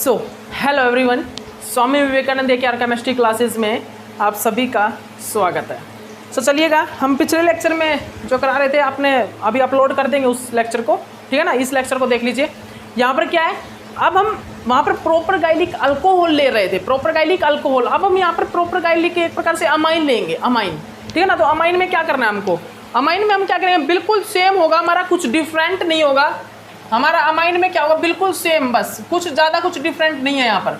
So hello everyone, Swami Vivekananda AKR chemistry classes में आप सभी का स्वागत है। सो चलिएगा, हम पिछले लेक्चर में जो करा रहे थे आपने अभी अपलोड कर देंगे उस लेक्चर को, ठीक है ना। इस लेक्चर को देख लीजिए। यहाँ पर क्या है, अब हम वहाँ पर प्रोपरगाइलिक अल्कोहल ले रहे थे, प्रोपरगाइलिक अल्कोहल। अब हम यहाँ पर प्रोपरगाइलिक एक प्रकार से अमाइन लेंगे, अमाइन, ठीक है ना। तो अमाइन में क्या करना है हमको, अमाइन में हम क्या करेंगे, बिल्कुल सेम होगा, हमारा कुछ डिफरेंट नहीं होगा। हमारा अमाइन में क्या होगा, बिल्कुल सेम, बस कुछ ज़्यादा कुछ डिफरेंट नहीं है। यहाँ पर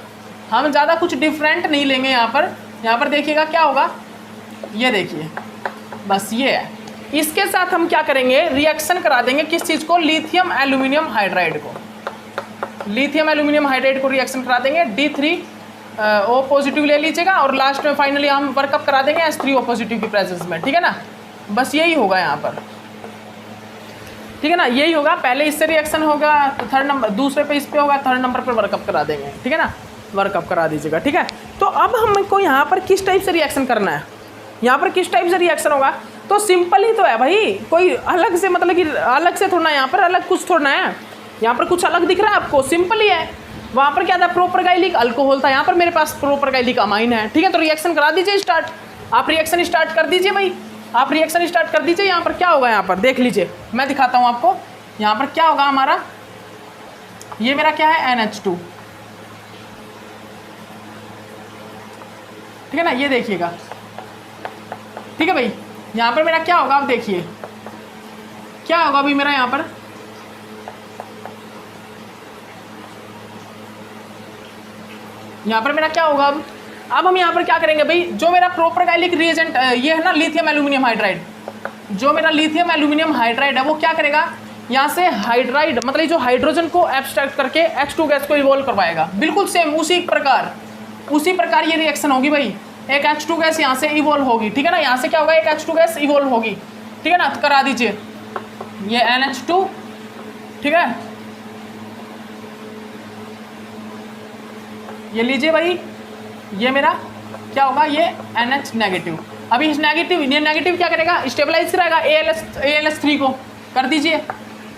हम ज़्यादा कुछ डिफरेंट नहीं लेंगे। यहाँ पर देखिएगा क्या होगा, ये देखिए, बस ये है। इसके साथ हम क्या करेंगे, रिएक्शन करा देंगे किस चीज़ को, लिथियम एल्यूमिनियम हाइड्राइड को, लिथियम एल्यूमिनियम हाइड्राइड को रिएक्शन करा देंगे। D3O पॉजिटिव ले लीजिएगा और लास्ट में फाइनली हम वर्कअप करा देंगे H3O पॉजिटिव की प्रेजेंस में, ठीक है ना। बस यही होगा यहाँ पर, ठीक है ना, यही होगा। पहले इससे रिएक्शन होगा तो थर्ड नंबर, दूसरे पे इस पे होगा, थर्ड नंबर पे वर्कअप करा देंगे, ठीक है ना। वर्कअप करा दीजिएगा, ठीक है। तो अब हमको यहाँ पर किस टाइप से रिएक्शन करना है, यहाँ पर किस टाइप से रिएक्शन होगा, तो सिंपल ही तो है भाई, कोई अलग से मतलब कि अलग से थोड़ा, यहाँ पर अलग कुछ थोड़ा है, यहाँ पर कुछ अलग दिख रहा है आपको, सिंपल ही है। वहाँ पर क्या था, प्रोपरगाइलिक अल्कोहल था, यहाँ पर मेरे पास प्रोपरगाइलिक अमाइन है, ठीक है। तो रिएक्शन करा दीजिए स्टार्ट, आप रिएक्शन स्टार्ट कर दीजिए भाई, आप रिएक्शन स्टार्ट कर दीजिए। यहाँ पर क्या होगा, यहाँ पर देख लीजिए, मैं दिखाता हूँ आपको। यहाँ पर क्या होगा हमारा, ये मेरा क्या है, NH2, ठीक है ना, ये देखिएगा, ठीक है भाई। यहाँ पर मेरा क्या होगा, आप देखिए क्या होगा अभी मेरा, यहाँ पर मेरा क्या होगा। अब हम यहाँ पर क्या करेंगे भाई, जो मेरा प्रोपरगाइलिक रिएजेंट ये है ना, लिथियम एल्यूमिनियम हाइड्राइड, जो मेरा लिथियम एल्यूमिनियम हाइड्राइड है वो क्या करेगा, यहाँ से हाइड्राइड मतलब जो हाइड्रोजन को एब्स्ट्रैक्ट करके H2 गैस को इवॉल्व करवाएगा, बिल्कुल सेम उसी प्रकार ये रिएक्शन होगी भाई। एक H2 गैस यहाँ से इवॉल्व होगी, ठीक है ना, यहाँ से क्या होगा, एक H2 गैस इवॉल्व होगी, ठीक है ना। तो करा दीजिए ये NH2, ठीक है, ये लीजिए भाई, ये मेरा क्या होगा, ये NH नेगेटिव। अभी इस नेगेटिव, ये नेगेटिव क्या करेगा, स्टेबलाइज करेगा ALH3 को, कर दीजिए।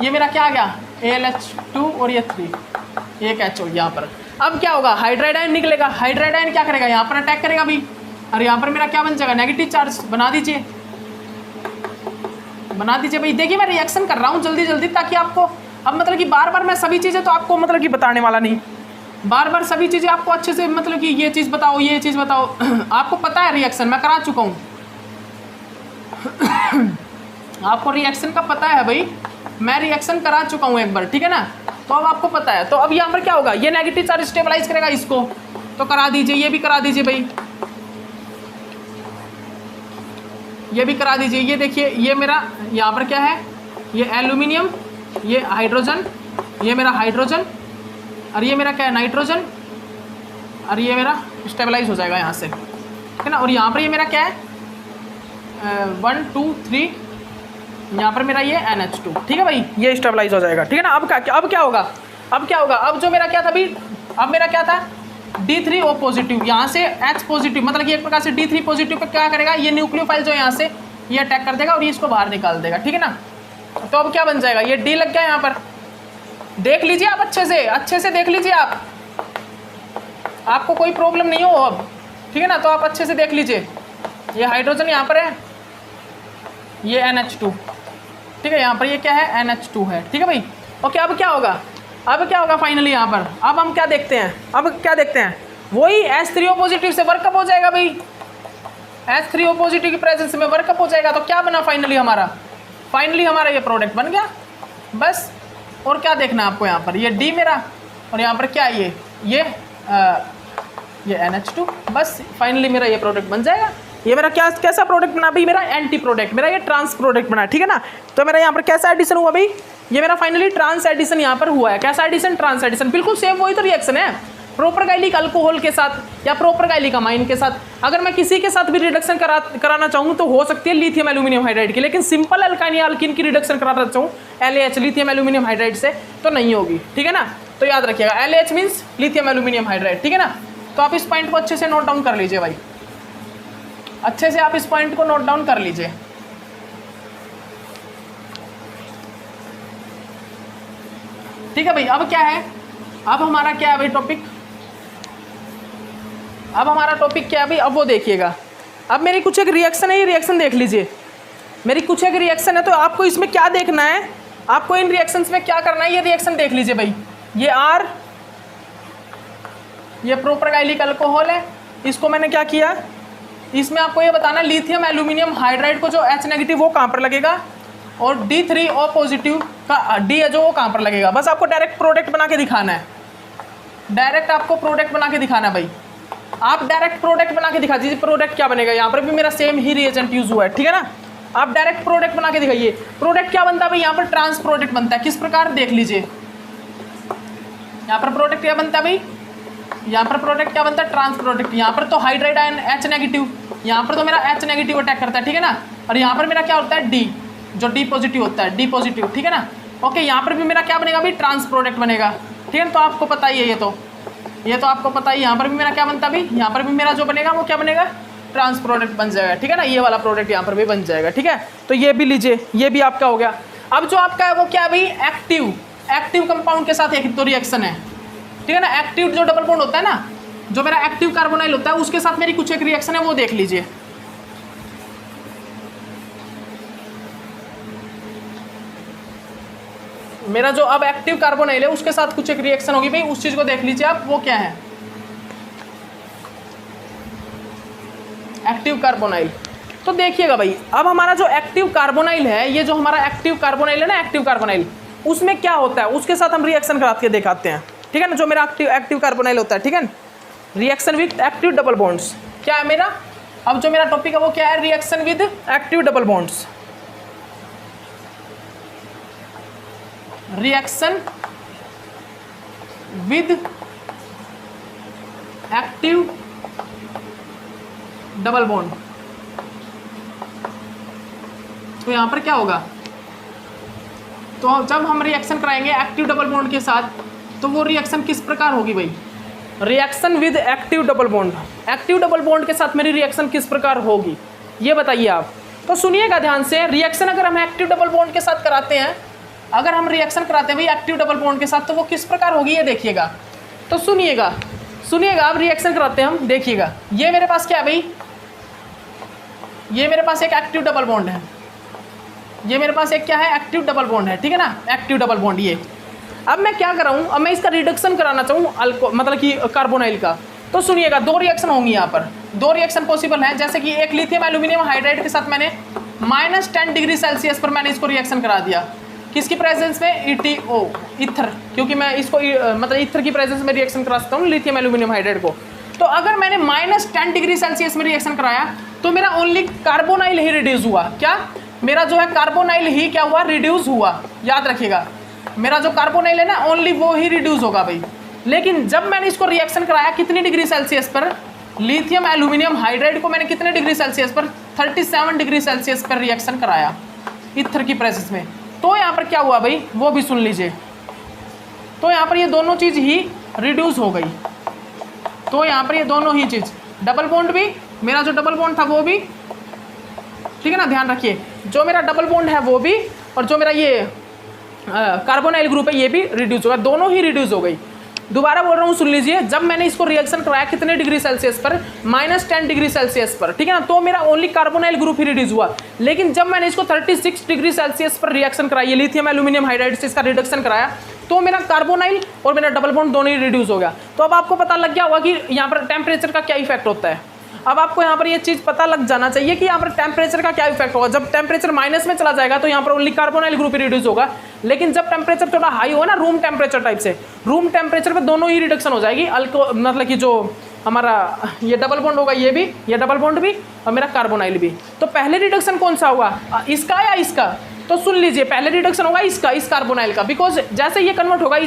ये मेरा क्या आ गया, ALH2 और ये 3, एक H हो यहाँ पर। अब क्या होगा, हाइड्राइड आयन निकलेगा, हाइड्राइड आयन क्या करेगा, यहाँ पर अटैक करेगा अभी, और यहाँ पर मेरा क्या बन जाएगा, नेगेटिव चार्ज। बना दीजिए भाई। देखिए मैं रिएक्शन कर रहा हूँ जल्दी जल्दी, ताकि आपको अब मतलब कि बार बार मैं सभी चीज़ें तो आपको मतलब कि बताने वाला नहीं, बार बार सभी चीज़ें आपको अच्छे से मतलब कि ये चीज़ बताओ, ये चीज़ बताओ। आपको पता है रिएक्शन मैं करा चुका हूँ। आपको रिएक्शन का पता है भाई, मैं रिएक्शन करा चुका हूँ एक बार, ठीक है ना। तो अब आपको पता है। तो अब यहाँ पर क्या होगा, ये नेगेटिव चार्ज स्टेबलाइज करेगा इसको, तो करा दीजिए, ये भी करा दीजिए भाई, ये भी करा दीजिए। ये देखिए, ये मेरा यहाँ पर क्या है, ये एल्यूमिनियम, ये हाइड्रोजन, ये मेरा हाइड्रोजन, और ये मेरा क्या है, नाइट्रोजन, और ये मेरा स्टेबलाइज हो जाएगा यहाँ से, ठीक है ना। और यहाँ पर ये मेरा क्या है, 1 2 3, यहाँ पर मेरा ये NH2, ठीक है भाई, ये स्टेबलाइज हो जाएगा, ठीक है ना। अब क्या होगा, अब जो मेरा क्या था भाई, अब मेरा क्या था, D3O पॉजिटिव, यहाँ से H पॉजिटिव, मतलब कि एक प्रकार से D3 पॉजिटिव पे क्या करेगा, ये न्यूक्लियोफाइल जो यहाँ से ये अटैक कर देगा और ये इसको बाहर निकाल देगा, ठीक है ना। तो अब क्या बन जाएगा, ये D लग गया यहाँ पर, देख लीजिए आप अच्छे से देख लीजिए आप, आपको कोई प्रॉब्लम नहीं हो अब, ठीक है ना। तो आप अच्छे से देख लीजिए, ये हाइड्रोजन यहाँ पर है, ये NH2, ठीक है, यहाँ पर ये क्या है, NH2 है, ठीक है भाई। ओके, अब क्या होगा फाइनली यहाँ पर, अब हम क्या देखते हैं, वही H3O पॉजिटिव से वर्कअप हो जाएगा भाई, H3O पॉजिटिव की प्रेजेंस में वर्कअप हो जाएगा। तो क्या बना फाइनली हमारा ये प्रोडक्ट बन गया, बस। और क्या देखना है आपको, यहाँ पर ये D मेरा, और यहाँ पर क्या है, ये NH2, बस फाइनली मेरा ये प्रोडक्ट बन जाएगा। ये मेरा कैसा प्रोडक्ट बना भाई, मेरा एंटी प्रोडक्ट, मेरा ये ट्रांस प्रोडक्ट बना, ठीक है ना। तो मेरा यहाँ पर कैसा एडिशन हुआ भाई, ये मेरा फाइनली ट्रांस एडिशन यहाँ पर हुआ है। कैसा एडिशन, ट्रांस एडिशन, बिल्कुल सेम वही तो रिएक्शन है, प्रोपरगाइलिक अल्कोहल के साथ या प्रोपरगाइलिक अमाइन के साथ। अगर मैं किसी के साथ भी रिडक्शन कराना चाहूँ तो हो सकती है लिथियम एल्यूमिनियम हाइड्राइड की, लेकिन सिंपल अल्काइन या अल्किन की रिडक्शन कराना चाहूँ LAH लिथियम एल्यूमिनियम हाइड्राइड से तो नहीं होगी, ठीक है ना। तो याद रखिएगा, LAH means lithium aluminium hydride, ठीक है ना। तो आप इस पॉइंट को अच्छे से नोट डाउन कर लीजिए भाई, अच्छे से आप इस पॉइंट को नोट डाउन कर लीजिए। ठीक है भाई। अब क्या है, अब हमारा क्या है भाई टॉपिक, अब हमारा टॉपिक क्या है भाई, अब वो देखिएगा। अब मेरी कुछ एक रिएक्शन है, ये रिएक्शन देख लीजिए। मेरी कुछ एक रिएक्शन है, तो आपको इसमें क्या देखना है, आपको इन रिएक्शंस में क्या करना है, ये रिएक्शन देख लीजिए भाई। ये R, ये प्रोपरगाइलिक अल्कोहल है, इसको मैंने क्या किया, इसमें आपको ये बताना लिथियम एल्यूमिनियम हाइड्राइड को जो H नेगेटिव वो कहाँ पर लगेगा, और D3O पॉजिटिव का D है जो वो कहाँ पर लगेगा। बस आपको डायरेक्ट प्रोडक्ट बना के दिखाना है, डायरेक्ट आपको प्रोडक्ट बना के दिखाना है भाई। आप डायरेक्ट प्रोडक्ट बना के दिखा दीजिए, प्रोडक्ट क्या बनेगा। यहाँ पर भी मेरा सेम ही रिएजेंट यूज हुआ है, ठीक है ना। आप डायरेक्ट प्रोडक्ट बना के दिखाइए। प्रोडक्ट क्या बनता है भाई, यहाँ पर ट्रांस प्रोडक्ट बनता है। किस प्रकार, देख लीजिए। यहाँ पर प्रोडक्ट क्या बनता है भाई, यहाँ पर प्रोडक्ट क्या बनता है, ट्रांस प्रोडक्ट। यहाँ पर तो हाइड्राइड आयन H नेगेटिव, यहाँ पर तो मेरा H नेगेटिव अटैक करता है, ठीक है ना। और यहाँ पर मेरा क्या होता है, D, जो D पॉजिटिव होता है, D पॉजिटिव, ठीक है ना। ओके, यहाँ पर भी मेरा क्या बनेगा भाई, ट्रांस प्रोडक्ट बनेगा, ठीक है। तो आपको पता ही है, ये तो आपको पता ही। यहाँ पर भी मेरा क्या बनता है भाई, यहाँ पर भी मेरा जो बनेगा वो क्या बनेगा, ट्रांस प्रोडक्ट बन जाएगा, ठीक है ना। ये वाला प्रोडक्ट यहाँ पर भी बन जाएगा, ठीक है। तो ये भी लीजिए, ये भी आपका हो गया। अब जो आपका है वो क्या है भाई, एक्टिव कंपाउंड के साथ एक तो रिएक्शन है, ठीक है ना। एक्टिव जो डबल बॉन्ड होता है ना, जो मेरा एक्टिव कार्बोनाइल होता है, उसके साथ मेरी कुछ एक रिएक्शन है, वो देख लीजिए। मेरा जो अब एक्टिव कार्बोनाइल है उसके साथ कुछ एक रिएक्शन होगी भाई, उस चीज को देख लीजिए आप, वो क्या है, एक्टिव कार्बोनाइल। तो देखिएगा भाई, अब हमारा जो एक्टिव कार्बोनाइल है, ये जो हमारा एक्टिव कार्बोनाइल है ना, एक्टिव कार्बोनाइल, उसमें क्या होता है, उसके साथ हम रिएक्शन करा के दिखाते हैं, ठीक है ना। जो मेरा एक्टिव कार्बोनाइल होता है, ठीक है, reaction with active double bonds क्या है मेरा। अब जो मेरा टॉपिक है वो क्या है, reaction with active double bonds. Reaction with active double bond. तो यहां पर क्या होगा, तो जब हम रिएक्शन कराएंगे एक्टिव डबल बॉन्ड के साथ, तो वो रिएक्शन किस प्रकार होगी भाई, reaction with active double bond. Active double bond के साथ मेरी रिएक्शन किस प्रकार होगी, ये बताइए आप। तो सुनिएगा ध्यान से, रिएक्शन अगर हम एक्टिव डबल बॉन्ड के साथ कराते हैं, अगर हम रिएक्शन कराते हैं भाई एक्टिव डबल बॉन्ड के साथ, तो वो किस प्रकार होगी ये देखिएगा। तो सुनिएगा आप रिएक्शन कराते हैं हम, देखिएगा। ये मेरे पास क्या है भाई, ये मेरे पास एक एक्टिव डबल बॉन्ड है, ये मेरे पास एक क्या है, एक्टिव डबल बॉन्ड है, ठीक है ना, एक्टिव डबल बॉन्ड। ये अब मैं क्या कराऊं, अब मैं इसका रिडक्शन कराना चाहूँ मतलब कि कार्बोनाइल का। तो सुनिएगा, दो रिएक्शन होंगी यहाँ पर, दो रिएक्शन पॉसिबल हैं। जैसे कि एक लिथियम एल्यूमिनियम हाइड्राइड के साथ मैंने -10 डिग्री सेल्सियस पर मैंने इसको रिएक्शन करा दिया, किसकी प्रेजेंस में, ETO, ईथर, क्योंकि मैं इसको मतलब ईथर की प्रेजेंस में रिएक्शन करा सकता हूँ लिथियम एल्यूमिनियम हाइड्राइड को। तो अगर मैंने -10 डिग्री सेल्सियस में रिएक्शन कराया, तो मेरा ओनली कार्बोनाइल ही रिड्यूस हुआ। क्या, मेरा जो है कार्बोनाइल ही क्या हुआ, रिड्यूस हुआ। याद रखिएगा, मेरा जो कार्बोनाइल है ना, ओनली वो ही रिड्यूस होगा भाई। लेकिन जब मैंने इसको रिएक्शन कराया कितनी डिग्री सेल्सियस पर, लिथियम एल्यूमिनियम हाइड्राइड को मैंने कितने डिग्री सेल्सियस पर, 37 डिग्री सेल्सियस पर रिएक्शन कराया ईथर की प्रेजेंस में। तो यहाँ पर क्या हुआ भाई, वो भी सुन लीजिए। तो यहाँ पर ये दोनों चीज़ ही रिड्यूस हो गई। तो यहाँ पर ये दोनों ही चीज़, डबल बॉन्ड भी, मेरा जो डबल बॉन्ड था वो भी, ठीक है ना, ध्यान रखिए, जो मेरा डबल बॉन्ड है वो भी, और जो मेरा ये कार्बोनाइल ग्रुप है ये भी रिड्यूस होगा, दोनों ही रिड्यूस हो गई। दोबारा बोल रहा हूँ, सुन लीजिए। जब मैंने इसको रिएक्शन कराया कितने डिग्री सेल्सियस पर, -10 डिग्री सेल्सियस पर, ठीक है ना, तो मेरा ओनली कार्बोनाइल ग्रुप ही रिड्यूस हुआ। लेकिन जब मैंने इसको 36 डिग्री सेल्सियस पर रिएक्शन कराई, लिथियम एल्यूमिनियम हाइड्राइड से इसका रिडक्शन कराया, तो मेरा कार्बोनाइल और मेरा डबल बॉन्ड दोनों ही रिड्यूस हो गया। तो अब आपको पता लग गया होगा कि यहाँ पर टेम्परेचर का क्या इफेक्ट होता है। अब आपको यहाँ पर ये चीज़ पता लग जाना चाहिए कि यहाँ पर टेम्परेचर का क्या इफेक्ट होगा। जब टेम्परेचर माइनस में चला जाएगा तो यहाँ पर ओनली कार्बोनाइल ग्रुप ही रिड्यूस होगा। लेकिन जब टेम्परेचर थोड़ा हाई होगा ना, रूम टेम्परेचर टाइप से, रूम टेम्परेचर पे दोनों ही रिडक्शन हो जाएगी। मतलब कि जो हमारा ये डबल बॉन्ड होगा, ये भी, ये डबल बॉन्ड भी, और मेरा कार्बोनाइल भी। तो पहले रिडक्शन कौन सा होगा, इसका या इसका? तो सुन लीजिए, पहले रिडक्शन होगा इसका, इस कार्बोनाइल का, बिकॉज जैसे ये कन्वर्ट होगा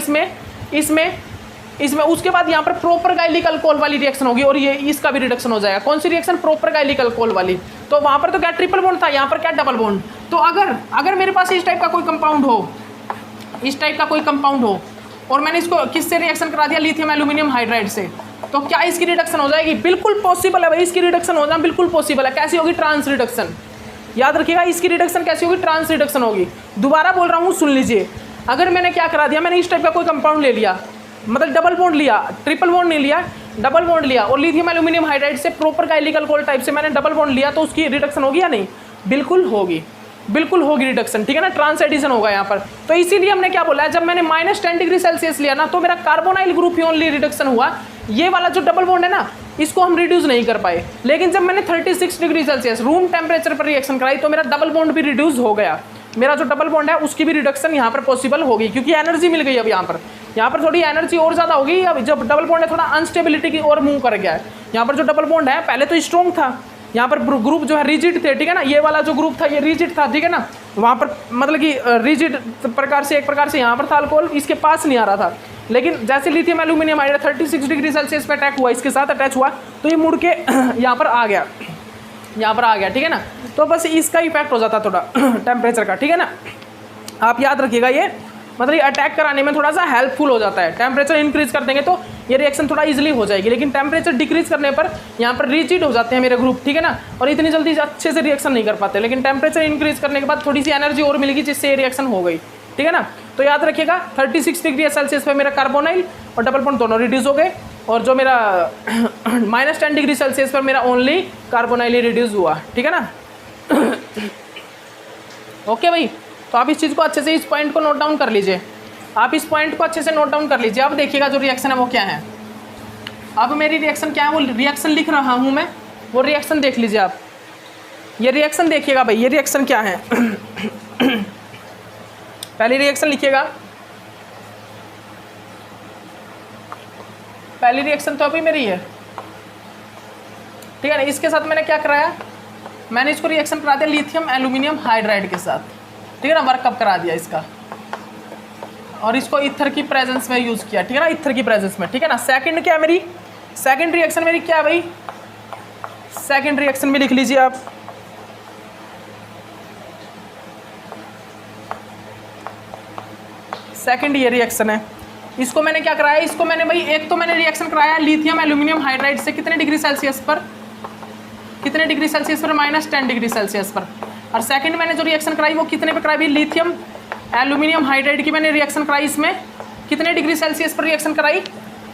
इसमें उसके बाद यहाँ पर प्रोपरगाइलिक अल्कोहल वाली रिएक्शन होगी और ये इसका भी रिडक्शन हो जाएगा। कौन सी रिएक्शन? प्रोपरगाइलिक अल्कोहल वाली। तो वहाँ पर तो क्या ट्रिपल बॉन्ड था, यहाँ पर क्या डबल बॉन्ड। तो अगर मेरे पास इस टाइप का कोई कंपाउंड हो, इस टाइप का कोई कंपाउंड हो, और मैंने इसको किससे रिएक्शन करा दिया, लिथियम एल्यूमिनियम हाइड्राइड से, तो क्या इसकी रिडक्शन हो जाएगी? बिल्कुल पॉसिबल है भाई, इसकी रिडक्शन हो जाना बिल्कुल पॉसिबल है। कैसी होगी? Trans reduction. याद रखिएगा, इसकी रिडक्शन कैसी होगी? ट्रांस रिडक्शन होगी। दोबारा बोल रहा हूँ, सुन लीजिए। अगर मैंने क्या करा दिया, मैंने इस टाइप का कोई कंपाउंड ले लिया, मतलब डबल बॉन्ड लिया, ट्रिपल बॉन्ड नहीं लिया, डबल बॉन्ड लिया और लिथियम एल्यूमिनियम हाइड्राइड से प्रॉपर का हेलिकल कोर टाइप से मैंने डबल बॉन्ड लिया, तो उसकी रिडक्शन होगी या नहीं? बिल्कुल होगी, बिल्कुल होगी रिडक्शन, ठीक है ना, ट्रांस एडिशन होगा यहाँ पर। तो इसीलिए हमने क्या बोला है, जब मैंने -10 डिग्री सेल्सियस लिया ना तो मेरा कार्बोनाइल ग्रुप ही ओनली रिडक्शन हुआ, ये वाला जो डबल बॉन्ड है ना इसको हम रिड्यूस नहीं कर पाए। लेकिन जब मैंने 36 डिग्री सेल्सियस रूम टेम्परेचर पर रिएक्शन कराई तो मेरा डबल बॉन्ड भी रिड्यूस हो गया, मेरा जो डबल बॉन्ड है उसकी भी रिडक्शन यहाँ पर पॉसिबल होगी, क्योंकि एनर्जी मिल गई। अब यहाँ पर थोड़ी एनर्जी और ज़्यादा होगी। अब जब डबल बॉन्ड है थोड़ा अनस्टेबिलिटी की ओर मूव कर गया है। यहाँ पर जो डबल बॉन्ड है पहले तो स्ट्रॉन्ग था, यहाँ पर ग्रुप जो है रिजिड थे, ठीक है ना, ये वाला जो ग्रुप था ये रिजिड था, ठीक है ना, वहाँ पर मतलब कि रिजिड प्रकार से एक प्रकार से यहाँ पर था अल्कोहल, इसके पास नहीं आ रहा था। लेकिन जैसे lithium aluminium hydride 36 degree Celsius पे अटैक हुआ, इसके साथ अटैच हुआ तो ये मुड़ के यहाँ पर आ गया, ठीक है ना। तो बस इसका इफेक्ट हो जाता थोड़ा टेम्परेचर का, ठीक है ना। आप याद रखिएगा ये मतलब ये अटैक कराने में थोड़ा सा हेल्पफुल हो जाता है। टेम्परेचर इंक्रीज कर देंगे तो ये रिएक्शन थोड़ा इजीली हो जाएगी, लेकिन टेम्परेचर डिक्रीज करने पर यहाँ पर रिजिड हो जाते हैं मेरे ग्रुप, ठीक है ना, और इतनी जल्दी अच्छे से रिएक्शन नहीं कर पाते। लेकिन टेम्परेचर इंक्रीज करने के बाद थोड़ी सी एनर्जी और मिलेगी जिससे ये रिएक्शन हो गई, ठीक है ना। तो याद रखिएगा 36 डिग्री सेल्सियस पे मेरा कार्बोनाइल और डबल बॉन्ड दोनों रिड्यूस हो गए, और जो मेरा -10 डिग्री सेल्सियस पर मेरा ओनली कार्बोनाइल ही रिड्यूस हुआ, ठीक है ना। ओके भाई, तो आप इस चीज़ को अच्छे से, इस पॉइंट को नोट डाउन कर लीजिए, आप इस पॉइंट को अच्छे से नोट डाउन कर लीजिए। अब देखिएगा जो रिएक्शन है वो क्या है। अब मेरी रिएक्शन क्या है, वो रिएक्शन लिख रहा हूँ मैं, वो रिएक्शन देख लीजिए आप। ये रिएक्शन देखिएगा भाई, ये रिएक्शन क्या है। पहली रिएक्शन लिखिएगा, पहली रिएक्शन तो अभी मेरी है, ठीक है ना। इसके साथ मैंने क्या कराया, मैंने इसको रिएक्शन करा दिया लिथियम एल्यूमिनियम हाइड्राइड के साथ, ठीक है ना, वर्कअप करा दिया इसका, और इसको ईथर की प्रेजेंस में यूज़ किया, ठीक है ना, ईथर की प्रेजेंस में, ठीक है ना। सेकंड क्या है मेरी, सेकंड रिएक्शन मेरी क्या है भाई, सेकंड रिएक्शन में लिख लीजिए आप, सेकंड ये रिएक्शन है। इसको मैंने क्या कराया, इसको मैंने भाई एक तो मैंने रिएक्शन कराया लिथियम एल्यूमिनियम हाइड्राइड से कितने डिग्री सेल्सियस पर, कितने डिग्री सेल्सियस पर, -10 डिग्री सेल्सियस पर। और सेकंड मैंने जो रिएक्शन कराई वो कितने पे कराई, लिथियम एल्यूमिनियम हाइड्राइड की मैंने रिएक्शन कराई, इसमें कितने डिग्री सेल्सियस पर रिएक्शन कराई,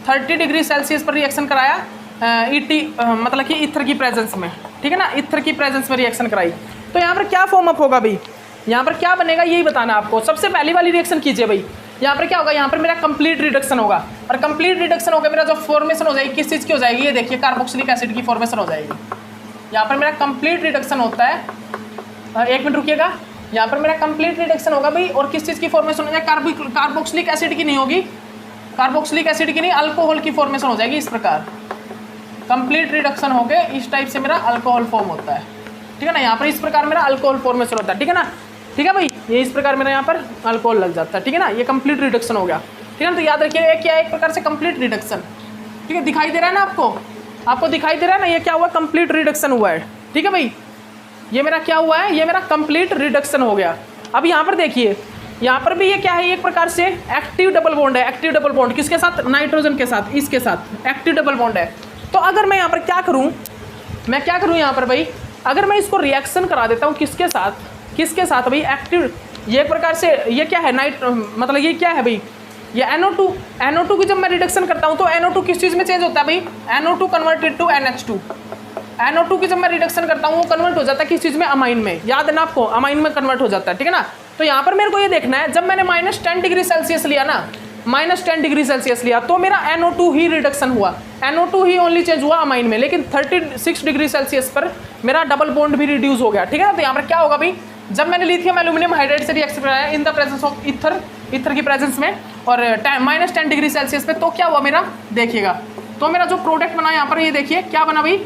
30 डिग्री सेल्सियस पर रिएक्शन कराया, मतलब कि ईथर की प्रेजेंस में, ठीक है ना, ईथर की प्रेजेंस में रिएक्शन कराई। तो यहाँ पर क्या फॉर्म अप होगा भाई, यहाँ पर क्या बनेगा यही बताना आपको। सबसे पहली वाली रिएक्शन कीजिए भाई, यहाँ पर क्या होगा, यहाँ पर मेरा कंप्लीट रिडक्शन होगा, और कंप्लीट रिडक्शन होकर मेरा जो फॉर्मेशन हो जाएगी किस चीज़ की हो जाएगी, ये देखिए कार्बोक्सिलिक एसिड की फॉर्मेशन हो जाएगी। यहाँ पर मेरा कंप्लीट रिडक्शन होता है, एक मिनट रुकिएगा, यहाँ पर मेरा कंप्लीट रिडक्शन होगा भाई, और किस चीज़ की फॉर्मेशन हो जाएगी, कार्बोक्सिलिक एसिड की नहीं होगी, कार्बोक्सिलिक एसिड की नहीं, अल्कोहल की फॉर्मेशन हो जाएगी। इस प्रकार कंप्लीट रिडक्शन हो गए, इस टाइप से मेरा अल्कोहल फॉर्म होता है, ठीक है ना। यहाँ पर इस प्रकार मेरा अल्कोहल फॉर्मेशन होता है, ठीक है ना, ठीक है भाई, ये इस प्रकार मेरा यहाँ पर अल्कोहल लग जाता है, ठीक है ना, ये कंप्लीट रिडक्शन हो गया, ठीक है ना। तो याद रखिए क्या है, एक प्रकार से कंप्लीट रिडक्शन, ठीक है, दिखाई दे रहा है ना आपको दिखाई दे रहा है ना, ये क्या हुआ, कंप्लीट रिडक्शन हुआ है, ठीक है भाई। ये मेरा क्या हुआ है, ये मेरा कंप्लीट रिडक्शन हो गया। अब यहाँ पर देखिए, यहाँ पर भी ये क्या है, एक प्रकार से एक्टिव डबल बॉन्ड है, एक्टिव डबल बॉन्ड किसके साथ, नाइट्रोजन के साथ, इसके साथ एक्टिव डबल बॉन्ड है। तो अगर मैं यहाँ पर क्या करूँ, मैं क्या करूँ यहाँ पर भाई, अगर मैं इसको रिएक्शन करा देता हूँ किसके साथ भाई, एक्टिव, ये एक प्रकार से ये क्या है, मतलब ये क्या है भाई, ये NO2 की जब मैं रिडक्शन करता हूँ तो NO2 किस चीज़ में चेंज होता है भाई, NO2 converted to NH2। NO2 की जब मैं रिडक्शन करता हूँ वो कन्वर्ट हो जाता है किस चीज़ में, अमाइन में, याद है ना आपको, अमाइन में कन्वर्ट हो जाता है, ठीक है ना। तो यहाँ पर मेरे को ये देखना है, जब मैंने -10 डिग्री सेल्सियस लिया ना, -10 डिग्री सेल्सियस लिया तो मेरा NO2 ही रिडक्शन हुआ, NO2 ही ओनली चेंज हुआ अमाइन में, लेकिन 36 डिग्री सेल्सियस पर मेरा डबल बॉन्ड भी रिड्यूस हो गया, ठीक है ना। तो यहाँ पर क्या होगा भाई, जब मैंने लिथियम एल्यूमिनियम हाइड्राइड से रिएक्शन कराया in the presence of ether की प्रेजेंस में, और -10 डिग्री सेल्सियस पे, तो क्या हुआ मेरा, देखिएगा, तो मेरा जो प्रोडक्ट बना यहाँ पर, ये देखिए क्या बना भाई,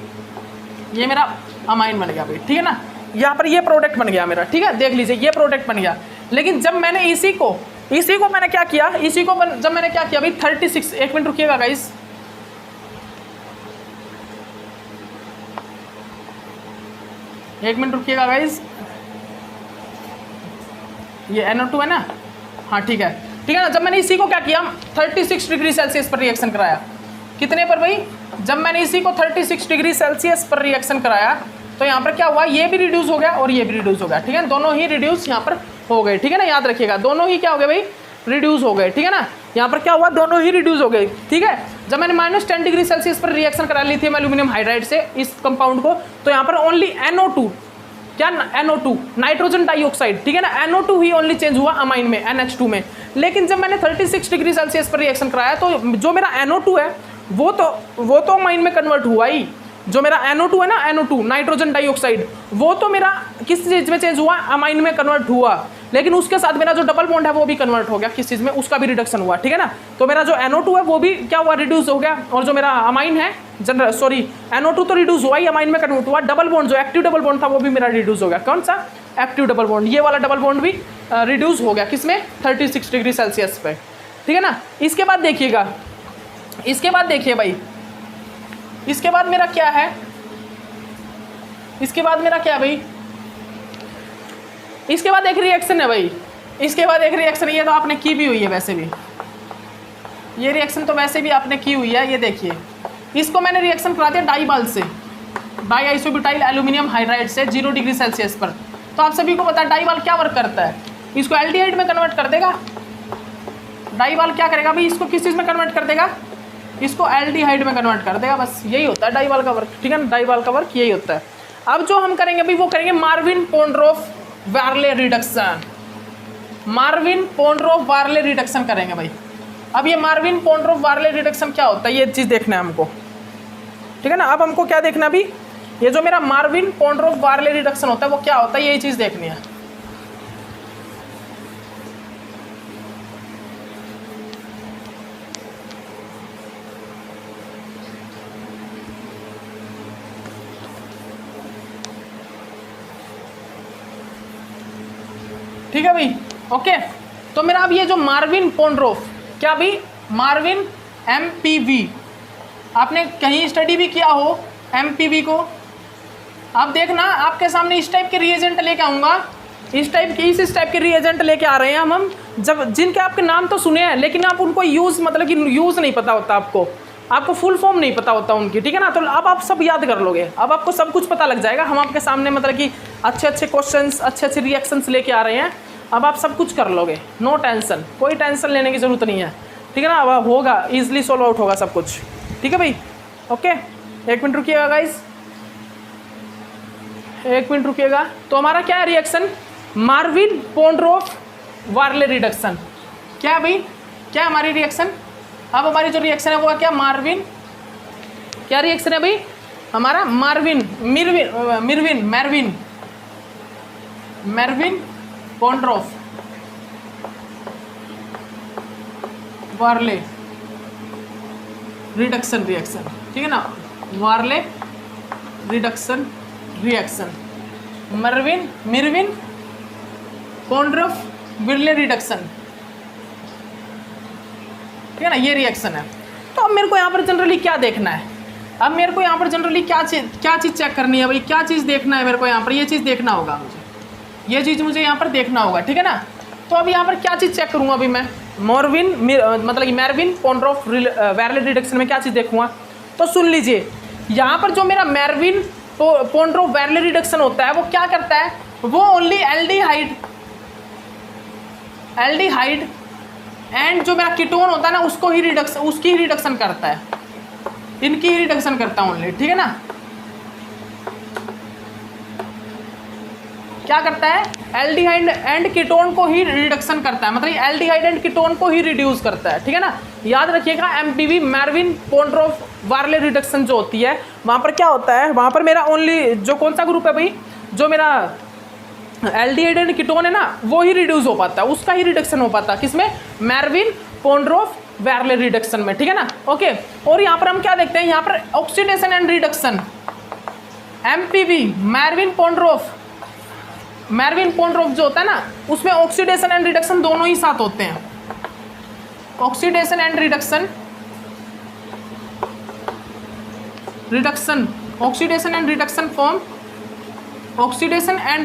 ये मेरा अमाइन बन गया भाई, ठीक है ना, यहाँ पर ये प्रोडक्ट बन गया मेरा, ठीक है, देख लीजिए ये प्रोडक्ट बन गया। लेकिन जब मैंने इसी को मैंने क्या किया, जब मैंने क्या किया भाई 36, एक मिनट रुकिएगा गाइस, एक मिनट रुकिएगा गाइस, ये NO2 है ना, हाँ ठीक है ना। जब मैंने इसी को क्या किया, 36 डिग्री सेल्सियस पर रिएक्शन कराया, कितने पर भाई, जब मैंने इसी को 36 डिग्री सेल्सियस पर रिएक्शन कराया तो यहाँ पर क्या हुआ, ये भी रिड्यूस हो गया और ये भी रिड्यूस हो गया, ठीक है, दोनों ही रिड्यूस यहाँ पर हो गए, ठीक है ना, याद रखिएगा, दोनों ही क्या हो गए भाई, रिड्यूस हो गए, ठीक है ना। यहाँ पर क्या हुआ, दोनों ही रिड्यूस हो गए, ठीक है। जब मैंने -10 डिग्री सेल्सियस पर रिएक्शन करा लिथियम एल्यूमिनियम हाइड्राइड से इस कंपाउंड को, तो यहाँ पर ओनली NO2, क्या NO2 नाइट्रोजन डाइऑक्साइड, ठीक है ना, NO2 ही ओनली चेंज हुआ अमाइन में, NH2 में। लेकिन जब मैंने 36 डिग्री सेल्सियस पर रिएक्शन कराया तो जो मेरा NO2 है वो तो अमाइन में कन्वर्ट हुआ ही। जो मेरा NO2 है ना, NO2 नाइट्रोजन डाइऑक्साइड, वो तो मेरा किस चीज़ में चेंज हुआ, अमाइन में कन्वर्ट हुआ। लेकिन उसके साथ मेरा जो डबल बॉन्ड है वो भी कन्वर्ट हो गया किस चीज़ में, उसका भी रिडक्शन हुआ, ठीक है ना। तो मेरा जो NO2 है वो भी क्या हुआ, रिड्यूस हो गया। और जो मेरा अमाइन है NO2 तो रिड्यूस हुआ ही, अमाइन में कन्वर्ट हुआ। डबल बॉन्ड जो एक्टिव डबल बॉन्ड था वो भी मेरा रिड्यूस हो गया। कौन सा, एक्टिव डबल बॉन्ड, ये वाला डबल बॉन्ड भी रिड्यूस हो गया किसमें, 36 डिग्री सेल्सियस पे, ठीक है ना। इसके बाद देखिएगा, इसके बाद देखिए भाई, इसके बाद मेरा क्या है, इसके बाद मेरा क्या है भाई, इसके बाद एक रिएक्शन है भाई, इसके बाद एक रिएक्शन, ये तो आपने की भी हुई है वैसे भी, ये रिएक्शन तो वैसे भी आपने की हुई है। ये देखिए, इसको मैंने रिएक्शन करा दिया डाइबाल से, डाई आइसोब्यूटाइल एल्यूमिनियम हाइड्राइड से 0 डिग्री सेल्सियस पर। तो आप सभी को पता है डाइबाल क्या वर्क करता है, इसको एल्डिहाइड में कन्वर्ट कर देगा। डाइबाल क्या करेगा भाई, इसको किस चीज़ में कन्वर्ट कर देगा, इसको एल्डिहाइड में कन्वर्ट कर देगा। बस यही होता है डाइबाल का वर्क, ठीक है ना, डाइबाल का वर्क यही होता है। अब जो हम करेंगे भाई वो करेंगे Marvin Ponndorf Verley reduction, Marvin Ponndorf Verley reduction करेंगे भाई। अब ये मार्विन पोंड्रोफ वार्ले रिडक्शन क्या होता है, ये चीज़ देखना है हमको, ठीक है ना। अब हमको क्या देखना है अभी, ये जो मेरा मार्विन पोंड्रोफ वार्ले रिडक्शन होता है वो क्या होता है, यही चीज़ देखनी है। ठीक है भाई, ओके। तो मेरा अब ये जो मार्विन पोंड्रोफ, क्या भाई, मार्विन MPV, आपने कहीं स्टडी भी किया हो MPV को, आप देखना आपके सामने इस टाइप के रिएजेंट लेके आऊँगा, इस टाइप के रिएजेंट लेके आ रहे हैं हम जब जिनके आपके नाम तो सुने हैं लेकिन आप उनको यूज़ मतलब कि यूज़ नहीं पता होता, आपको फुल फॉर्म नहीं पता होता उनकी, ठीक है ना। तो अब आप सब याद कर लोगे, अब आपको सब कुछ पता लग जाएगा। हम आपके सामने मतलब कि अच्छे क्वेश्चंस, अच्छे रिएक्शंस लेके आ रहे हैं, अब आप सब कुछ कर लोगे, नो टेंशन, कोई टेंशन लेने की ज़रूरत नहीं है, ठीक है ना। अब होगा, ईजिली सॉल्व आउट होगा सब कुछ, ठीक है भाई, ओके। 1 मिनट रुकिएगा गाइस, 1 मिनट रुकिएगा। तो हमारा क्या है reaction, Meerwein Ponndorf Verley reduction, क्या है भाई, क्या है हमारी रिएक्शन। अब हमारी जो रिएक्शन है वो क्या, मार्विन, क्या रिएक्शन है भाई हमारा, Marvin Ponndorf Verley reduction reaction, ठीक है ना, वार्ले reduction reaction, Meerwein Ponndorf Verley reduction, ठीक है ना, ये रिएक्शन है। तो अब मेरे को यहाँ पर जनरली क्या देखना है, अब मेरे को यहाँ पर जनरली क्या चीज़ चेक करनी है भाई, क्या चीज़ देखना है मेरे को यहाँ पर, ये चीज़ देखना होगा मुझे, ये चीज़ मुझे यहाँ पर देखना होगा, ठीक है ना। तो अब यहाँ पर क्या चीज़ चेक करूँगा अभी मैं, मतलब कि मार्विन पोंड्रोफ वार्ले रिडक्शन में क्या चीज़ देखूँगा। तो सुन लीजिए, यहाँ पर जो मेरा मार्विन पोंड्रोफ वार्ले रिडक्शन होता है वो क्या करता है, वो ओनली एल्डिहाइड एंड जो मेरा कीटोन होता है ना उसकी ही रिडक्शन करता है, इनकी ही रिडक्शन करता है ओनली, ठीक है ना। क्या करता है, एल्डिहाइड एंड कीटोन को ही रिडक्शन करता है, मतलब एल्डिहाइड एंड कीटोन को ही रिड्यूस करता है, ठीक है ना। याद रखिएगा MPV Meerwein Ponndorf Verley reduction जो होती है वहाँ पर क्या होता है, वहाँ पर मेरा ओनली जो कौन सा ग्रुप है भाई, जो मेरा एल्डिहाइड एंड कीटोन है ना वो ही रिड्यूस हो पाता है, उसका ही रिडक्शन हो पाता है, किसमें, मार्विन पोंड्रोफ वार्ले रिडक्शन में, ठीक है ना, ओके। और यहाँ पर हम क्या देखते हैं, यहाँ पर oxidation and reduction, MPV Meerwein Ponndorf जो होता है ना उसमें ऑक्सीडेशन एंड रिडक्शन दोनों ही साथ होते हैं, ऑक्सीडेशन एंड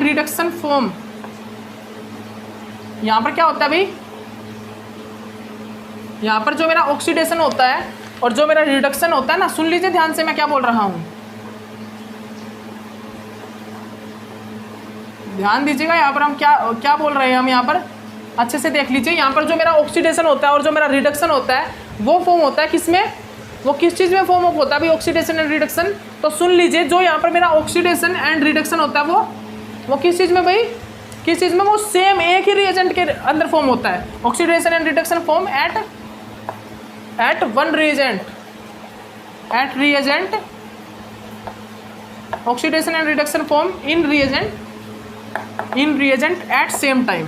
रिडक्शन फॉर्म, यहाँ पर क्या होता है भाई, यहाँ पर जो मेरा ऑक्सीडेशन होता है और जो मेरा रिडक्शन होता है ना, सुन लीजिए ध्यान से मैं क्या बोल रहा हूँ, ध्यान दीजिएगा, यहाँ पर हम क्या बोल रहे हैं, हम यहाँ पर अच्छे से देख लीजिए। यहाँ पर जो मेरा ऑक्सीडेशन होता है और जो मेरा रिडक्शन होता है वो फॉर्म होता है किसमें, वो किस चीज़ में फॉर्म अप होता है भाई, ऑक्सीडेशन एंड रिडक्शन। तो सुन लीजिए, जो यहाँ पर मेरा ऑक्सीडेशन एंड रिडक्शन होता है वो किस चीज़ में भाई, किस चीज़ में, वो सेम एक ही रिएजेंट के अंदर फॉर्म होता है। Oxidation and reduction form at one reagent, at reagent, oxidation and reduction form in reagent at same time,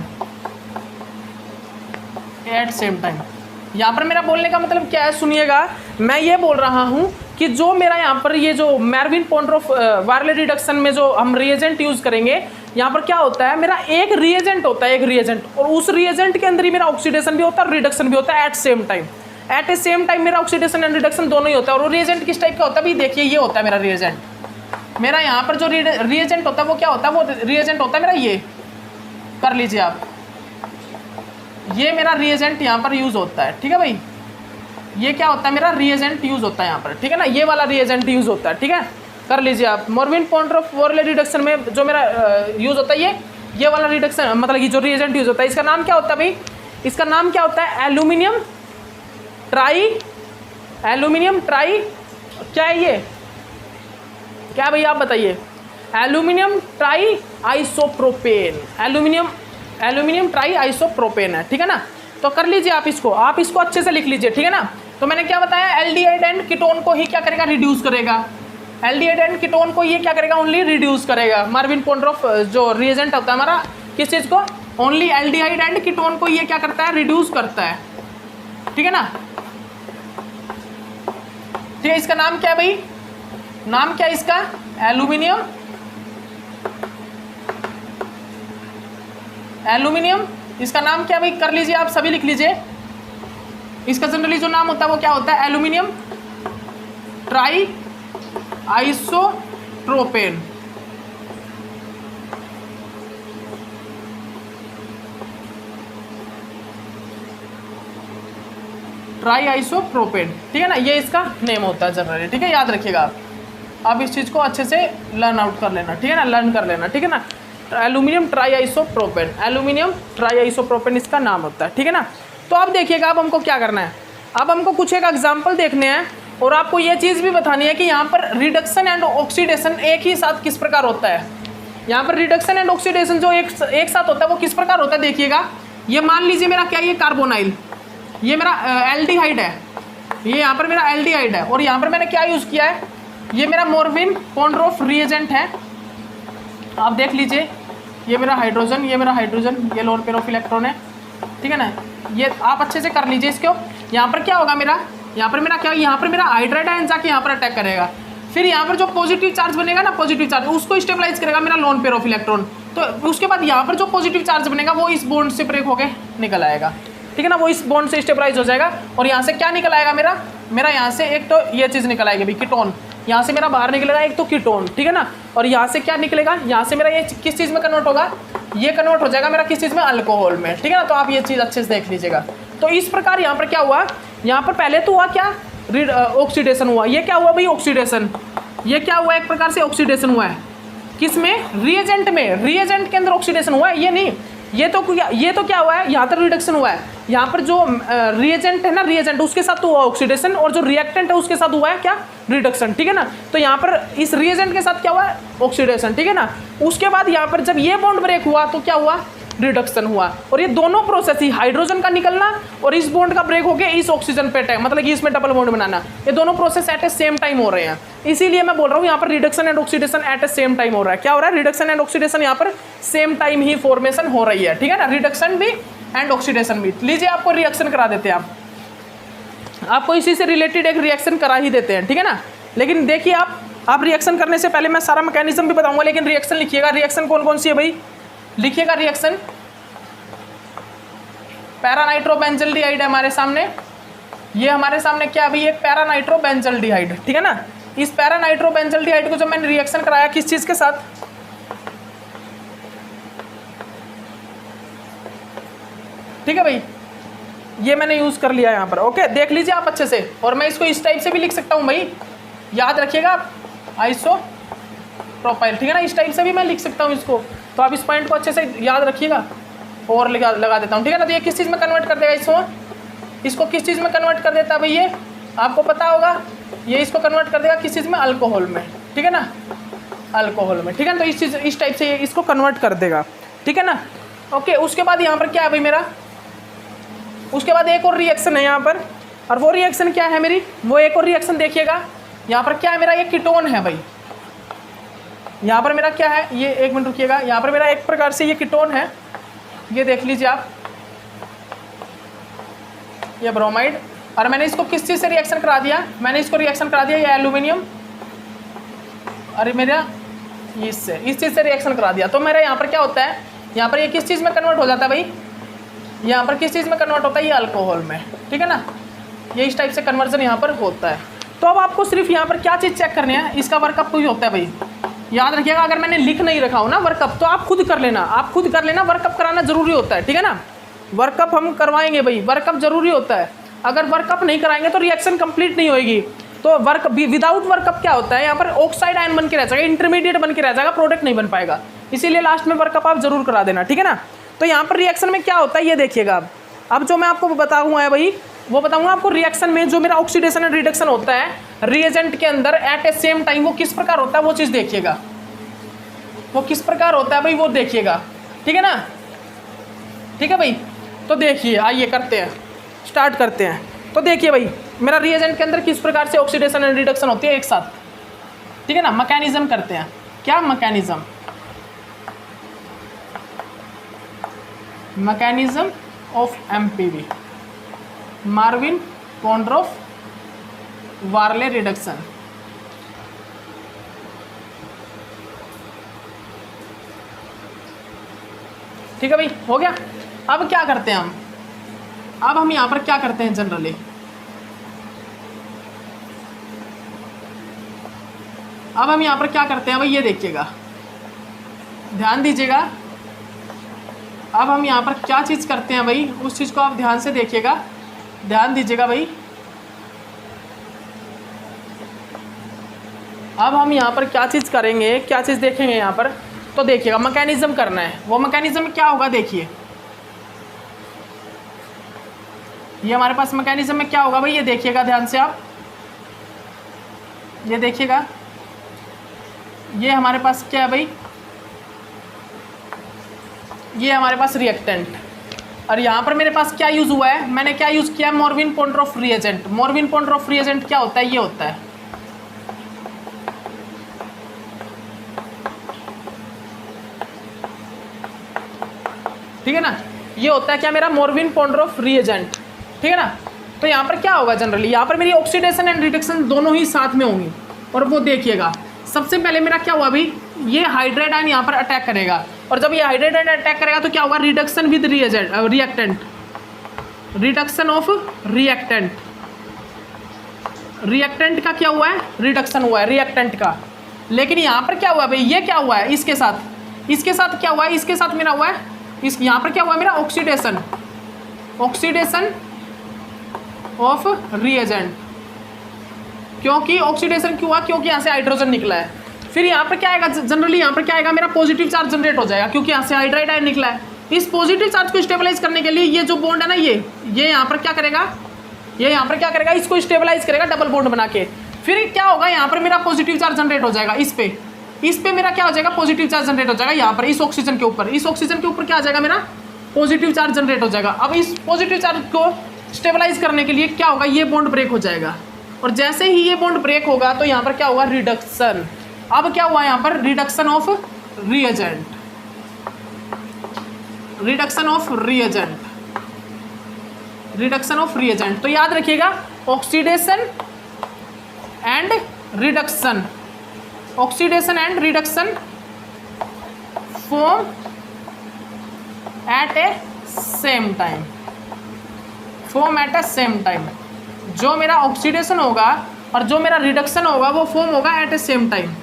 at same time. यहाँ पर मेरा बोलने का मतलब क्या है, सुनिएगा, मैं ये बोल रहा हूँ कि जो मेरा यहाँ पर ये जो मेरविन पॉन्ड्रोफ वायरले रिडक्शन में जो हम रिएजेंट यूज़ करेंगे, यहाँ पर क्या होता है, मेरा एक रिएजेंट होता है, एक रिएजेंट, और उस रिएजेंट के अंदर ही मेरा ऑक्सीडेशन भी होता है और रिडक्शन भी होता है eight same time. Eight a same time मेरा ऑक्सीडेशन एंड रिडक्शन दोनों ही होता है। और वो रिएजेंट किस टाइप का होता है भाई, देखिए ये होता है मेरा रिएजेंट। मेरा यहाँ पर जो रिएजेंट होता है वो क्या होता है, वो रिएजेंट होता है मेरा, ये कर लीजिए आप, ये मेरा रिएजेंट यहाँ पर यूज़ होता है, ठीक है भाई। ये क्या होता है, मेरा रिएजेंट यूज़ होता है यहाँ पर, ठीक है ना, ये वाला रिएजेंट यूज़ होता है, ठीक है, कर लीजिए आप। मेरविन पॉन्ड्रोफ वायरले रिडक्शन में जो मेरा यूज़ होता है ये वाला रिडक्शन, मतलब ये जो रिएजेंट यूज़ होता है, इसका नाम क्या होता है भाई, इसका नाम क्या होता है, एल्यूमिनियम ट्राई, क्या है ये, क्या भाई आप बताइए, aluminium try isopropene, aluminium try isopropene है, ठीक है ना। तो कर लीजिए आप इसको अच्छे से लिख लीजिए, ठीक है ना। तो मैंने क्या बताया, एल्डिहाइड एंड कीटोन को ही क्या करेगा, रिड्यूस करेगा, एल्डिहाइड एंड कीटोन को ये क्या करेगा, ओनली रिड्यूस करेगा। मेरविन पॉन्ड्रोफ जो रिएजेंट होता है हमारा, किस चीज़ को, ओनली एल्डिहाइड एंड कीटोन को ये क्या करता है, रिड्यूस करता है, ठीक है ना। ठीक है, इसका नाम क्या है भाई, नाम क्या है इसका, एल्यूमिनियम, इसका नाम क्या भाई, कर लीजिए आप सभी लिख लीजिए। इसका जनरली जो नाम होता है वो क्या होता है, aluminium try isopropene, try isopropene, ठीक है ना, ये इसका नेम होता है जनरली, ठीक है, याद रखिएगा आप इस चीज़ को अच्छे से लर्न आउट कर लेना, ठीक है ना, लर्न कर लेना, ठीक है ना। Aluminium try isopropene, aluminium try isopropene इसका नाम होता है, ठीक है ना। तो अब देखिएगा, अब हमको क्या करना है, अब हमको कुछ एक एग्जाम्पल देखने हैं और आपको ये चीज़ भी बतानी है कि यहाँ पर रिडक्शन एंड ऑक्सीडेशन एक ही साथ किस प्रकार होता है। यहाँ पर रिडक्शन एंड ऑक्सीडेशन जो एक साथ होता है वो किस प्रकार होता है, देखिएगा। ये मान लीजिए मेरा क्या, ये कार्बोनाइल, ये मेरा एल्डिहाइड है, ये यहाँ पर मेरा एल्डिहाइड है, और यहाँ पर मैंने क्या यूज़ किया है, ये मेरा मेरविन पॉन्ड्रोफ रिएजेंट है, आप देख लीजिए, ये मेरा हाइड्रोजन, ये मेरा हाइड्रोजन, ये लोन पेयर ऑफ इलेक्ट्रॉन है, ठीक है ना। ये आप अच्छे से कर लीजिए इसको। यहाँ पर क्या होगा मेरा, यहाँ पर मेरा क्या, यहाँ पर मेरा हाइड्राइड आयन जाके यहाँ पर अटैक करेगा, फिर यहाँ पर जो पॉजिटिव चार्ज बनेगा ना, पॉजिटिव चार्ज, उसको स्टेबलाइज करेगा मेरा लोन पेयर ऑफ इलेक्ट्रॉन। तो उसके बाद यहाँ पर जो पॉजिटिव चार्ज बनेगा वो इस बॉन्ड से ब्रेक होकर निकल आएगा, ठीक है ना, वो इस बॉन्ड से स्टेबलाइज हो जाएगा। और यहाँ से क्या निकल आएगा मेरा यहाँ से एक तो ये चीज़ निकल आएगी भाई, कीटोन, यहाँ से मेरा बाहर निकलेगा एक तो कीटोन, ठीक है ना। और यहाँ से क्या निकलेगा, यहाँ से मेरा ये किस चीज़ में कन्वर्ट होगा, ये कन्वर्ट हो जाएगा मेरा किस चीज़ में, अल्कोहल में, ठीक है ना। तो आप ये चीज़ अच्छे से देख लीजिएगा। तो इस प्रकार यहाँ पर क्या हुआ, यहाँ पर पहले तो हुआ क्या, ऑक्सीडेशन हुआ। ये क्या हुआ भाई, ऑक्सीडेशन, ये क्या हुआ, एक प्रकार से ऑक्सीडेशन हुआ है, किस में, रिएजेंट में, रिएजेंट के अंदर ऑक्सीडेशन हुआ है, ये नहीं, ये तो क्या हुआ है, यहाँ तक रिडक्शन हुआ है। यहाँ पर जो रिएजेंट है ना, रिएजेंट उसके साथ तो हुआ ऑक्सीडेशन, और जो रिएक्टेंट है उसके साथ हुआ है क्या, रिडक्शन, ठीक है ना। तो यहाँ पर इस रिएजेंट के साथ क्या हुआ, ऑक्सीडेशन, ठीक है ना। उसके बाद यहाँ पर जब ये बॉन्ड ब्रेक हुआ तो क्या हुआ, रिडक्शन हुआ। और ये दोनों प्रोसेस ही, हाइड्रोजन का निकलना और इस बॉन्ड का ब्रेक होकर इस ऑक्सीजन पे अटैक, मतलब कि इसमें डबल बॉन्ड बनाना, ये दोनों process at a same time हो रहे हैं। इसीलिए मैं बोल रहा हूँ यहाँ पर reduction and oxidation at a same time हो रहा है। क्या हो रहा है, रिडक्शन एंड ऑक्सीडेशन यहाँ पर सेम टाइम ही फॉर्मेशन हो रही है, ठीक है ना, रिडक्शन भी एंड ऑक्सीडेशन भी। लीजिए आपको रिएक्शन करा देते हैं, आपको इसी से रिलेटेड एक रिएक्शन करा ही देते हैं, ठीक है ना। लेकिन देखिए आप रिएक्शन करने से पहले मैं सारा मैकेनिज्म भी बताऊंगा, लेकिन रिएक्शन लिखिएगा। रिएक्शन कौन कौन सी है भाई, लिखिएगा रिएक्शन। पैरानाइट्रोबेंजल्डिहाइड है हमारे सामने, ये हमारे सामने क्या भाई, एक पैरानाइट्रोबेंजल्डिहाइड, ठीक है ना। इस पैरानाइट्रोबेंजल्डिहाइड को जब मैंने रिएक्शन कराया किस चीज़ के साथ, ठीक है भाई, ये मैंने यूज़ कर लिया यहाँ पर, ओके, देख लीजिए आप अच्छे से। और मैं इसको इस टाइप से भी लिख सकता हूँ भाई, याद रखिएगा आप, आइसोप्रोपाइल, ठीक है ना, इस टाइप से भी मैं लिख सकता हूँ इसको। तो आप इस पॉइंट को अच्छे से याद रखिएगा और लगा देता हूँ, ठीक है ना। तो ये किस चीज़ में कन्वर्ट कर देगा, इसको किस चीज़ में कन्वर्ट कर देता है भाई, ये आपको पता होगा ये इसको कन्वर्ट कर देगा किस चीज़ में, अल्कोहल में, ठीक है ना, अल्कोहल में, ठीक है ना। तो इस चीज़ इस टाइप से ये इसको कन्वर्ट कर देगा, ठीक है ना। ओके, उसके बाद यहाँ पर क्या है भाई मेरा, उसके बाद एक और रिएक्शन है यहाँ पर, और वो रिएक्शन क्या है मेरी, वो एक और रिएक्शन देखिएगा। यहाँ पर क्या है मेरा, ये कीटोन है भाई, यहाँ पर मेरा क्या है, ये एक मिनट रुकिएगा, यहाँ पर मेरा एक प्रकार से ये कीटोन है, ये देख लीजिए आप, ये ब्रोमाइड, और मैंने इसको किस चीज़ से रिएक्शन करा दिया, मैंने इसको रिएक्शन करा दिया ये एल्यूमिनियम, अरे मेरा इससे इस चीज़ से रिएक्शन करा दिया। तो मेरा यहाँ पर क्या होता है, यहाँ पर ये किस चीज़ में कन्वर्ट हो जाता है भाई, यहाँ पर किस चीज़ में कन्वर्ट होता है, ये अल्कोहल में, ठीक है ना। ये इस टाइप से कन्वर्जन यहाँ पर होता है। तो अब आपको सिर्फ यहाँ पर क्या चीज़ चेक करनी है, इसका वर्कअप भी होता है भाई, याद रखिएगा। अगर मैंने लिख नहीं रखा हो ना वर्कअप, तो आप खुद कर लेना, आप खुद कर लेना, वर्कअप कराना जरूरी होता है, ठीक है ना। वर्कअप हम करवाएंगे भाई, वर्कअप जरूरी होता है। अगर वर्कअप नहीं कराएंगे तो रिएक्शन कंप्लीट नहीं होगी। तो वर्क विदाउट वर्कअप क्या होता है, यहाँ पर ऑक्साइड आयन बन के रह जाएगा, इंटरमीडिएट बन के रह जाएगा, प्रोडक्ट नहीं बन पाएगा। इसीलिए लास्ट में वर्कअप आप जरूर करा देना, ठीक है ना। तो यहाँ पर रिएक्शन में क्या होता है ये देखिएगा। अब जो मैं आपको बताऊँगा है भाई, वो बताऊँगा आपको रिएक्शन में जो मेरा ऑक्सीडेशन एंड रिडक्शन होता है रिएजेंट के अंदर एट ए सेम टाइम, वो किस प्रकार होता है वो चीज़ देखिएगा, वो किस प्रकार होता है भाई वो देखिएगा, ठीक है ना। ठीक है भाई, तो देखिए आइए करते हैं, स्टार्ट करते हैं। तो देखिए भाई मेरा रिएजेंट के अंदर किस प्रकार से ऑक्सीडेशन एंड रिडक्शन होती है एक साथ, ठीक है ना। मैकेनिज्म करते हैं, क्या mechanism, mechanism of MPV, Meerwein Ponndorf Verley reduction. ठीक है भाई, हो गया। अब क्या करते हैं अब हम यहाँ पर क्या करते हैं जनरली, अब हम यहाँ पर क्या करते हैं भाई, ये देखिएगा, ध्यान दीजिएगा। अब हम यहाँ पर क्या चीज़ करते हैं भाई, उस चीज़ को आप ध्यान से देखिएगा, ध्यान दीजिएगा भाई। अब हम यहाँ पर क्या चीज़ करेंगे, क्या चीज़ देखेंगे यहाँ पर, तो देखिएगा मैकेनिज्म करना है। वो मैकेनिज्म में क्या होगा देखिए, ये हमारे पास मैकेनिज्म में क्या होगा भाई, ये देखिएगा ध्यान से आप, ये देखिएगा, ये हमारे पास क्या है भाई, ये हमारे पास रिएक्टेंट, और यहाँ पर मेरे पास क्या यूज़ हुआ है, मैंने क्या यूज़ किया, मॉर्विन पोंड्रोफ रिएजेंट। मॉर्विन पोंड्रोफ रिएजेंट क्या होता है, ये होता है, ठीक है ना, ये होता है क्या मेरा, मॉर्विन पोंड्रोफ रिएजेंट, ठीक है ना। तो यहाँ पर क्या होगा जनरली, यहाँ पर मेरी ऑक्सीडेशन एंड रिडक्शन दोनों ही साथ में होंगी। और वो देखिएगा सबसे पहले मेरा क्या हुआ भाई, ये हाइड्राइड आयन यहाँ पर अटैक करेगा, और जब ये हाइड्राइड आयन अटैक करेगा तो क्या होगा, reduction with reactant, reduction of reactant, reactant का क्या हुआ है, रिडक्शन हुआ है रिएक्टेंट का। लेकिन यहाँ पर क्या हुआ भाई, ये क्या हुआ है, इसके साथ क्या हुआ है, इसके साथ मेरा हुआ है, इस यहाँ पर क्या हुआ है मेरा, ऑक्सीडेशन, ऑक्सीडेशन ऑफ रिएजेंट। क्योंकि ऑक्सीडेशन क्यों हुआ, क्योंकि यहाँ से हाइड्रोजन निकला है। फिर यहाँ पर क्या आएगा जनरली, यहाँ पर क्या आएगा मेरा, पॉजिटिव चार्ज जनरेट हो जाएगा, क्योंकि यहाँ से हाइड्राइड आयन निकला है। इस पॉजिटिव चार्ज को स्टेबलाइज करने के लिए ये जो बॉन्ड है ना, ये यहाँ पर क्या करेगा, ये यहाँ पर क्या करेगा, इसको स्टेबलाइज करेगा डबल बॉन्ड बना के। फिर क्या होगा, यहाँ पर मेरा पॉजिटिव चार्ज जनरेट हो जाएगा, इस पे मेरा क्या हो जाएगा, पॉजिटिव चार्ज जनरेट हो जाएगा यहाँ पर, इस ऑक्सीजन के ऊपर, इस ऑक्सीजन के ऊपर क्या आ जाएगा मेरा, पॉजिटिव चार्ज जनरेट हो जाएगा। अब इस पॉजिटिव चार्ज को स्टेबलाइज करने के लिए क्या होगा, ये बॉन्ड ब्रेक हो जाएगा, और जैसे ही ये बॉन्ड ब्रेक होगा तो यहाँ पर क्या होगा, रिडक्शन। अब क्या हुआ यहाँ पर, reduction of reagent, reduction of reagent, reduction of reagent. तो याद रखिएगा, oxidation and reduction, oxidation and reduction form at a same time, form at a same time. जो मेरा ऑक्सीडेशन होगा और जो मेरा रिडक्शन होगा वो फॉर्म होगा एट ए सेम टाइम।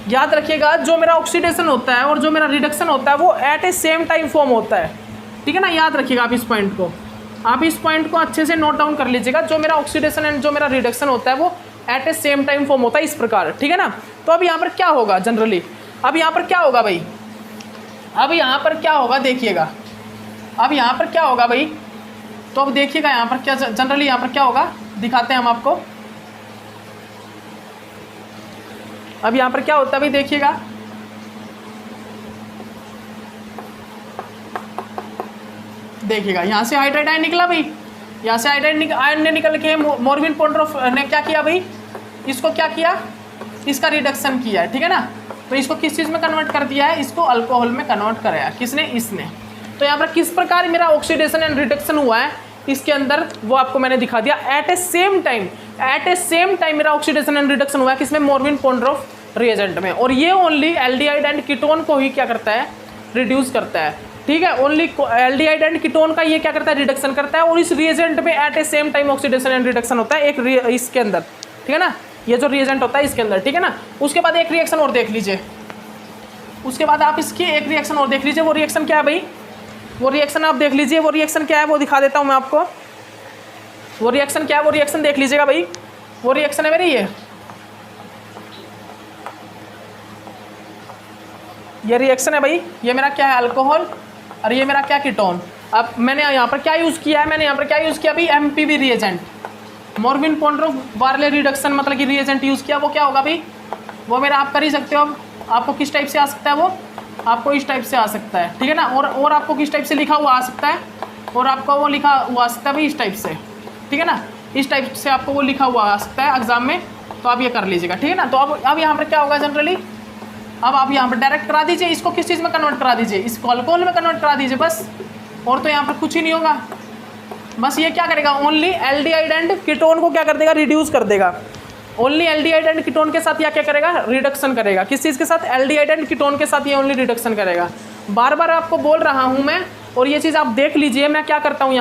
याद रखिएगा, जो मेरा ऑक्सीडेशन होता है और जो मेरा रिडक्शन होता है वो eight a same time form होता है, ठीक है ना। याद रखिएगा आप इस पॉइंट को, आप इस पॉइंट को अच्छे से नोट डाउन कर लीजिएगा। जो मेरा ऑक्सीडेशन एंड जो मेरा रिडक्शन होता है वो eight a same time form होता है इस प्रकार, ठीक है ना। तो अब यहाँ पर क्या होगा जनरली, अब यहाँ पर क्या होगा भाई, अब यहाँ पर क्या होगा देखिएगा, अब यहाँ पर क्या होगा भाई, तो अब देखिएगा यहाँ पर क्या जनरली यहाँ पर क्या होगा, दिखाते हैं हम आपको। अब यहाँ पर क्या होता है भाई, देखिएगा देखिएगा यहाँ से हाइड्राइड आयन निकला भाई, यहाँ से हाइड्राइड आयन ने निकल के मोरविन पोंड्रोफ ने क्या किया भाई, इसको क्या किया, इसका रिडक्शन किया है, ठीक है ना। तो इसको किस चीज़ में कन्वर्ट कर दिया है, इसको अल्कोहल में कन्वर्ट कराया, किसने, इसने। तो यहाँ पर किस प्रकार मेरा ऑक्सीडेशन एंड रिडक्शन हुआ है इसके अंदर, वो आपको मैंने दिखा दिया। एट ए सेम टाइम मेरा ऑक्सीडेशन एंड रिडक्शन हुआ है किसमें, मोरविन पोंड्रोफ रिएजेंट में। और ये ओनली एल्डिहाइड एंड कीटोन को ही क्या करता है, रिड्यूस करता है, ठीक है। ओनली एल्डिहाइड एंड कीटोन का ये क्या करता है, रिडक्शन करता है। और इस रिएजेंट में at a same time oxidation and reduction होता है एक इसके अंदर, ठीक है ना, ये जो रिएजेंट होता है इसके अंदर, ठीक है ना। उसके बाद एक रिएक्शन और देख लीजिए, उसके बाद आप इसकी एक रिएक्शन और देख लीजिए। वो रिएक्शन क्या है भाई, वो रिएक्शन आप देख लीजिए, वो रिएक्शन क्या है वो दिखा देता हूँ मैं आपको। वो रिएक्शन क्या है, वो रिएक्शन देख लीजिएगा भाई। वो रिएक्शन है मेरी ये रिएक्शन है भाई, ये मेरा क्या है, अल्कोहल, और ये मेरा क्या, कीटोन। अब मैंने यहाँ पर क्या यूज़ किया है, मैंने यहाँ पर क्या यूज़ किया भाई, एमपीवी रिएजेंट, मोरविन पोंड्रोफ वार्ले रिडक्शन मतलब कि रिएजेंट यूज़ किया। वो क्या होगा भाई, वो मेरा आप कर ही सकते हो। अब आपको किस टाइप से आ सकता है, वो आपको इस टाइप से आ सकता है, ठीक है ना। और आपको किस टाइप से लिखा हुआ आ सकता है, और आपको वो लिखा हुआ आ सकता है भाई इस टाइप से, ठीक है ना। इस टाइप से आपको वो लिखा हुआ आ सकता है एग्जाम में, तो आप ये कर लीजिएगा, ठीक है ना। तो अब यहाँ पर क्या होगा जनरली, अब आप यहाँ पर डायरेक्ट करा दीजिए, इसको किस चीज़ में कन्वर्ट करा दीजिए, इसको अल्कोहल में कन्वर्ट करा दीजिए बस। और तो यहाँ पर कुछ ही नहीं होगा, बस ये क्या करेगा, ओनली एल्डिहाइड एंड कीटोन को क्या कर देगा, रिड्यूस कर देगा। ओनली एल्डिहाइड एंड कीटोन के साथ या क्या करेगा, रिडक्शन करेगा। किस चीज़ के साथ, एल्डिहाइड एंड कीटोन के साथ ये ओनली रिडक्शन करेगा। बार बार आपको बोल रहा हूँ मैं, और ये चीज़ आप देख लीजिए मैं क्या करता हूँ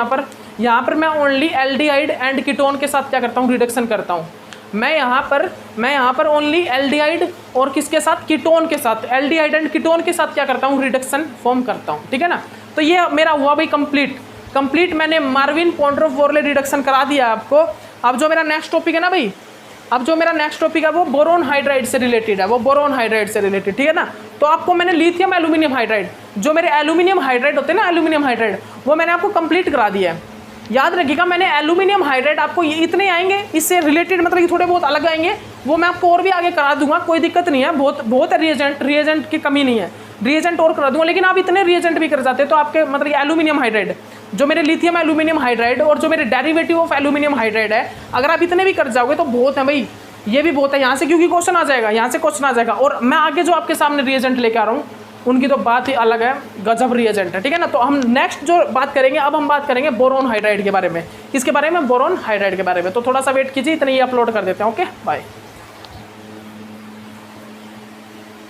यहाँ पर मैं ओनली एल्डिहाइड एंड कीटोन के साथ क्या करता हूँ, रिडक्शन करता हूँ। मैं यहाँ पर ओनली एल्डिहाइड और किसके साथ, कीटोन के साथ, एल्डिहाइड एंड कीटोन के साथ क्या करता हूँ, रिडक्शन फॉर्म करता हूँ, ठीक है ना। तो ये मेरा हुआ भाई कंप्लीट मैंने मोरविन पोंड्रोफ वार्ले रिडक्शन करा दिया आपको। अब जो मेरा नेक्स्ट टॉपिक है ना भाई, अब जो मेरा नेक्स्ट टॉपिक है वो बोरोन हाइड्राइड से रिलेटेड है, वो बोरोन हाइड्राइड से रिलेटेड, ठीक है ना। तो आपको मैंने लिथियम एल्यूमिनियम हाइड्राइड, जो मेरे एल्यूमिनियम हाइड्राइड होते हैं ना, एल्यूमिनियम हाइड्राइड, वो मैंने आपको कंप्लीट करा दिया है। याद रखिएगा, मैंने एल्यूमिनियम हाइड्राइड आपको ये इतने आएंगे, इससे रिलेटेड मतलब कि थोड़े बहुत अलग आएंगे, वो मैं आपको और भी आगे करा दूंगा, कोई दिक्कत नहीं है। बहुत रिएजेंट की कमी नहीं है, रिएजेंट और करा दूंगा। लेकिन आप इतने रिएजेंट भी कर जाते तो आपके मतलब एल्यूमिनियम हाइड्राइड, जो मेरे लिथियम एल्यूमिनियम हाइड्राइड और जो मेरे डेरिवेटिव ऑफ एल्यूमिनियम हाइड्राइड है, अगर आप इतने भी कर जाओगे तो बहुत है भाई, ये भी बहुत है यहाँ से, क्योंकि क्वेश्चन आ जाएगा, यहाँ से क्वेश्चन आ जाएगा। और मैं आगे जो आपके सामने रिएजेंट लेके आ रहा हूँ उनकी तो बात ही अलग है, गजब रिएजेंट है, ठीक है ना। तो हम नेक्स्ट जो बात करेंगे, अब हम बात करेंगे बोरोन हाइड्राइड के बारे में। किसके बारे में, बोरोन हाइड्राइड के बारे में। तो थोड़ा सा वेट कीजिए, इतने ही अपलोड कर देते हैं। Okay bye.